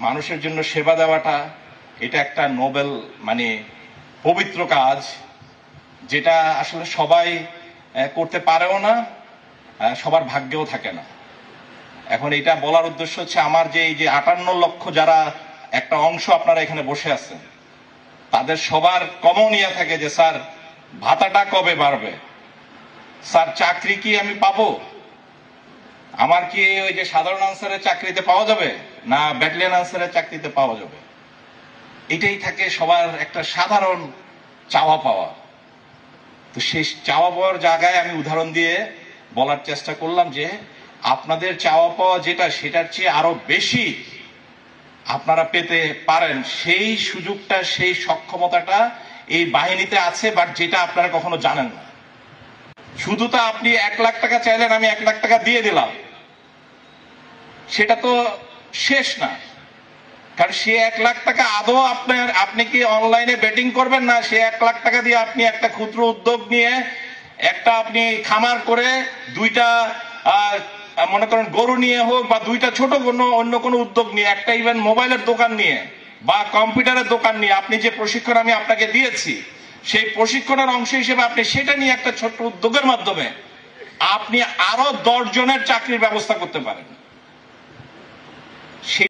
মানুষের জন্য সেবা দেওয়াটা এটা একটা নোবেল মানে পবিত্র কাজ, যেটা আসলে সবাই করতে পারেও না, সবার ভাগ্যেও থাকে না। এখন এটা বলার উদ্দেশ্য হচ্ছে আমার যে এই যে 58 লক্ষ যারা একটা অংশ আপনারা এখানে বসে আছেন, তাদের সবার কমন ইয়া থাকে যে স্যার ভাতাটা কবে বাড়বে, স্যার চাকরি কি আমি পাবো, আমার কি ওই যে সাধারণ আনসারের চাকরিতে পাওয়া যাবে না ব্যাটালিয়ন আনসারের চাকরিতে পাওয়া যাবে। এটাই থাকে সবার একটা সাধারণ চাওয়া পাওয়া। তো সেই চাওয়া পাওয়ার জায়গায় আমি উদাহরণ দিয়ে বলার চেষ্টা করলাম যে আপনাদের চাওয়া পাওয়া যেটা, সেটার চেয়ে আরো বেশি আপনারা পেতে পারেন, সেই সুযোগটা সেই সক্ষমতাটা এই বাহিনীতে আছে, বাট যেটা আপনারা কখনো জানেন না। শুধু তো আপনি 1 লাখ টাকা চাইলেন আমি 1 লাখ টাকা দিয়ে দিলাম, সেটা তো শেষ না। কারণ সে 1 লাখ টাকা আদৌ আপনি কি অনলাইনে বেটিং করবেন না, সে 1 লাখ টাকা দিয়ে আপনি একটা ক্ষুদ্র উদ্যোগ নিয়ে একটা আপনি খামার করে 2টা মনে করেন গরু নিয়ে হোক বা 2টা ছোট কোনো অন্য কোনো উদ্যোগ নিয়ে, একটা ইভেন মোবাইলের দোকান নিয়ে বা কম্পিউটারের দোকান নিয়ে, আপনি যে প্রশিক্ষণ আমি আপনাকে দিয়েছি সেই প্রশিক্ষণের অংশ হিসেবে আপনি সেটা নিয়ে একটা ছোট্ট উদ্যোগের মাধ্যমে আপনি আরো 10 জনের চাকরির ব্যবস্থা করতে পারেন।